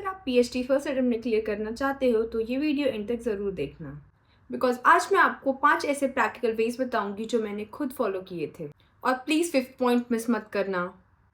अगर आप PhD first attempt में क्लियर करना चाहते हो तो ये वीडियो एंड तक ज़रूर देखना, बिकॉज आज मैं आपको 5 ऐसे प्रैक्टिकल वेज बताऊंगी जो मैंने खुद फॉलो किए थे। और प्लीज़ 5th पॉइंट मिस मत करना,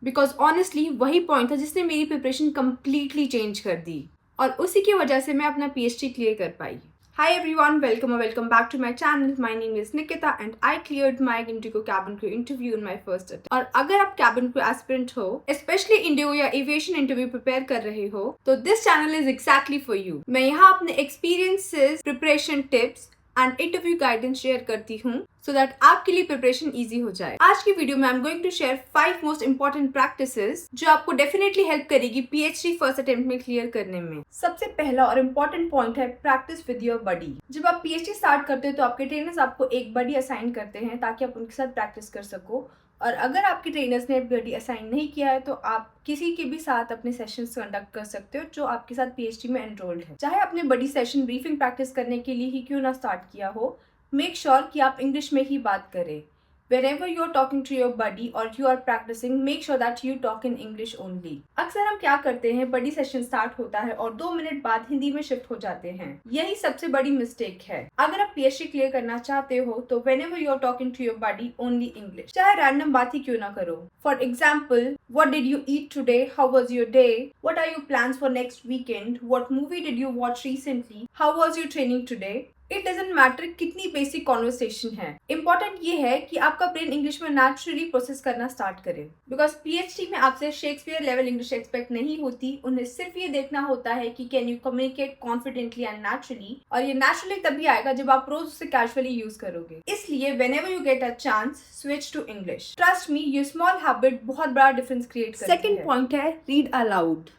बिकॉज ऑनेस्टली वही पॉइंट था जिसने मेरी प्रिपरेशन कम्प्लीटली चेंज कर दी और उसी की वजह से मैं अपना पीएचडी क्लियर कर पाई। Hi everyone, welcome back to my channel. My name is Nikita and I cleared my Indigo cabin crew interview in my first attempt. और अगर आप cabin crew aspirant हो, especially Indigo या aviation interview prepare कर रहे हो, तो this channel is exactly for you. मैं यहाँ अपने experiences, preparation tips and interview guidance share करती हूँ सो दैट आपके लिए प्रिपरेशन इजी हो जाए। आज की वीडियो में I am going to share 5 most important practices जो आपको डेफिनेटली हेल्प करेगी पीएचडी फर्स्ट अटेम्प्ट में क्लियर करने में। सबसे पहला और इम्पोर्टेंट पॉइंट है प्रैक्टिस विद योर बडी। जब आप पीएचडी स्टार्ट करते हो तो आपके ट्रेनर्स आपको एक बडी असाइन करते हैं ताकि आप उनके साथ प्रैक्टिस कर सको, और अगर आपके ट्रेनर्स ने बडी असाइन नहीं किया है तो आप किसी के भी साथ अपने सेशंस कंडक्ट कर सकते हो जो आपके साथ पीएचडी में एनरोल्ड है। चाहे आपने बडी सेशन ब्रीफिंग प्रैक्टिस करने के लिए ही क्यों ना स्टार्ट किया हो, मेक श्योर कि आप इंग्लिश में ही बात करें। Whenever you are talking to your buddy or you are practicing, make sure that you talk in English only. अक्सर हम क्या करते हैं, बड़ी सेशन स्टार्ट होता है और 2 मिनट बाद हिंदी में शिफ्ट हो जाते हैं। यही सबसे बड़ी मिस्टेक है। अगर आप पीएचडी क्लियर करना चाहते हो तो whenever you are talking to your buddy, only English. चाहे रैंडम बात ही क्यों ना करो। For example, what did you eat today? How was your day? What are your plans for next weekend? What movie did you watch recently? How was your training today? It doesn't matter कितनी basic conversation है, important ये है कि आपका brain English में naturally process करना start करे। Because PhD में आपसे शेक्सपियर लेवल इंग्लिश एक्सपेक्ट नहीं होती, उन्हें सिर्फ ये देखना होता है कि can you communicate confidently and naturally, और ये नेचुरली तभी आएगा जब आप रोज उसे कैजुअली यूज करोगे। इसलिए whenever you get a chance, switch to English. Trust me, ये स्मॉल हैबिट बहुत बड़ा डिफरेंस क्रिएट करती है। सेकंड पॉइंट है रीड अलाउड।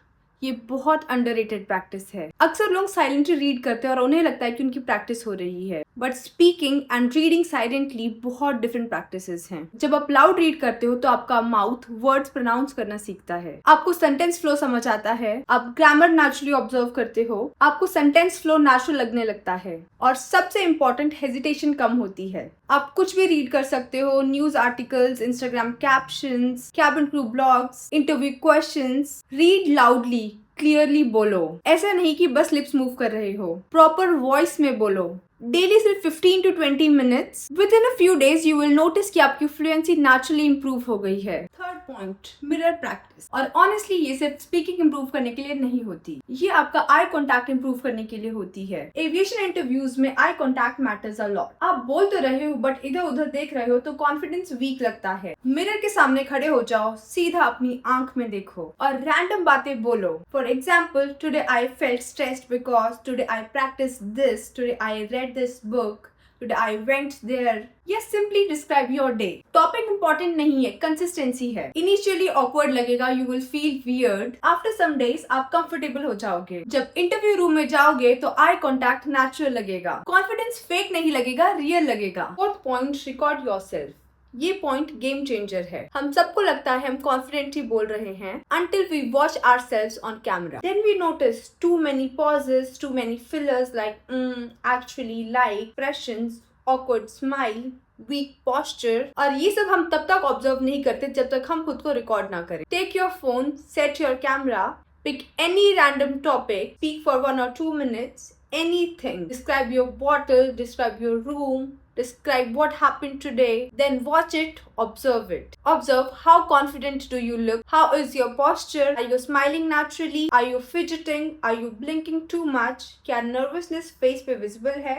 ये बहुत अंडररेटेड प्रैक्टिस है। अक्सर लोग साइलेंटली रीड करते हैं और उन्हें लगता है कि उनकी प्रैक्टिस हो रही है, but speaking and reading silently बहुत डिफरेंट प्रैक्टिसेस हैं। जब आप लाउड रीड करते हो तो आपका माउथ वर्ड्स प्रोनाउंस करना सीखता है, आपको सेंटेंस फ्लो समझ आता है, आप ग्रामर नेचुरली ऑब्जर्व करते हो, आपको सेंटेंस फ्लो नेचुरल लगने लगता है, और सबसे इम्पोर्टेंट हेजिटेशन कम होती है। आप कुछ भी रीड कर सकते हो, news articles, Instagram captions, cabin crew blogs, interview questions. Read loudly, clearly बोलो। ऐसा नहीं कि बस लिप्स मूव कर रहे हो, प्रॉपर वॉइस में बोलो। डेली सिर्फ 15 to 20 minutes. With in a few days you will notice कि आपकी फ्लुएंसी नेचुरली इंप्रूव हो गई है। Third point, mirror practice. और ऑनेस्टली ये सिर्फ स्पीकिंग इंप्रूव करने के लिए नहीं होती, ये आपका आई कॉन्टैक्ट इंप्रूव करने के लिए होती है। एविएशन इंटरव्यूज में eye contact matters a lot. आप बोल तो रहे हो बट इधर उधर देख रहे हो तो कॉन्फिडेंस वीक लगता है। मिरर के सामने खड़े हो जाओ, सीधा अपनी आंख में देखो और रैंडम बातें बोलो। For example, today I felt stressed because today I practice this, today I read this book, today I went there, या simply describe your day. Topic important नहीं है, कंसिस्टेंसी है। इनिशियली ऑकवर्ड लगेगा, you will feel weird. After some days आप comfortable हो जाओगे। जब interview room में जाओगे तो आई कॉन्टैक्ट नेचुरल लगेगा, कॉन्फिडेंस फेक नहीं लगेगा, रियल लगेगा। Fourth point, record yourself. ये पॉइंट गेम चेंजर है। हम सबको लगता है हम कॉन्फिडेंटली बोल रहे हैं until we watch ourselves on camera. Then we notice too many pauses, too many fillers like actually, like, expressions, awkward smile, weak posture, और ये सब हम तब तक ऑब्जर्व नहीं करते जब तक हम खुद को रिकॉर्ड ना करें। Take your phone, set your camera, pick any random topic, speak for 1 or 2 minutes, anything. Describe your bottle, describe your room, describe what happened today, then watch it, observe it. Observe how confident do you look, how is your posture, are you smiling naturally, are you fidgeting, are you blinking too much, क्या nervousness face पे visible है,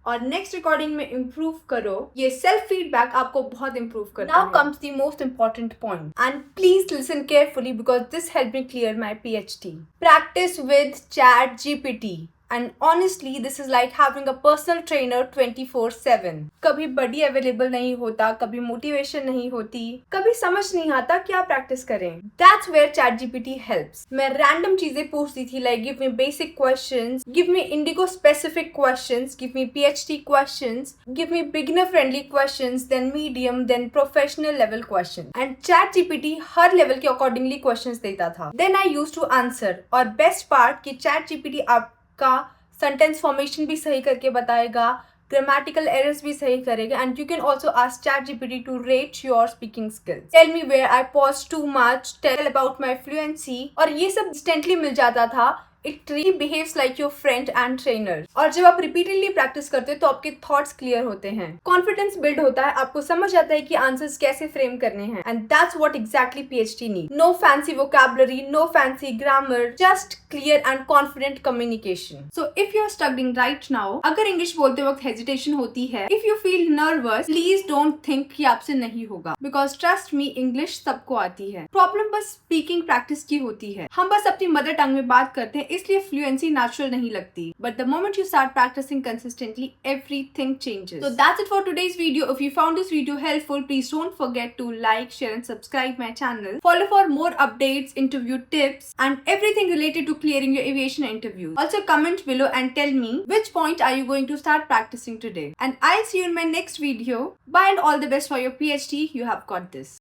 और next recording में improve करो। ये self feedback आपको बहुत improve करता है। Now comes the most important point, and please listen carefully because this help me clear my PhD. Practice with chat GPT. And honestly, this is like having a personal trainer 24/7. कभी बडी available नहीं होता, कभी motivation नहीं होती, कभी समझ नहीं आता क्या प्रैक्टिस करें। That's where ChatGPT helps. मैं रैंडम चीजें पूछती थी, like give me basic questions, give me Indigo specific questions, give me PhD questions, give me beginner friendly questions, then medium, then professional level questions. And ChatGPT her level के accordingly questions देता था. Then I used to answer. और best part कि ChatGPT आप का sentence formation भी सही करके बताएगा, ग्रामेटिकल एरर्स भी सही करेगा and you can also ask ChatGPT to rate your speaking skills. Tell me where I pause too much, tell about my fluency, और ये सब इंस्टेंटली मिल जाता था. It really behaves like your friend and trainer. और जब आप repeatedly practice करते हो तो आपके थॉट्स क्लियर होते हैं, कॉन्फिडेंस बिल्ड होता है, आपको समझ आता है कि आंसर्स कैसे फ्रेम करने हैं. And that's what exactly PhD need. No fancy vocabulary, no fancy grammar, just clear and confident communication. So if you are struggling right now, अगर इंग्लिश बोलते वक्त हेजिटेशन होती है, if you feel nervous, please don't think कि आपसे नहीं होगा, because trust me, English सबको आती है. प्रॉब्लम बस स्पीकिंग प्रैक्टिस की होती है. हम बस अपनी मदर टंग में बात करते हैं, इसलिए फ्लुएंसी नेचुरल नहीं लगती. But the moment you start practicing consistently, everything changes. So that's it for today's video. If you found this video helpful, please don't forget to like, share and subscribe my channel. Follow for more updates, interview tips and everything related to clearing your aviation interviews. Also comment below and tell me which point are you going to start practicing today. And I'll see you in my next video. Bye and all the best for your PhD. You have got this.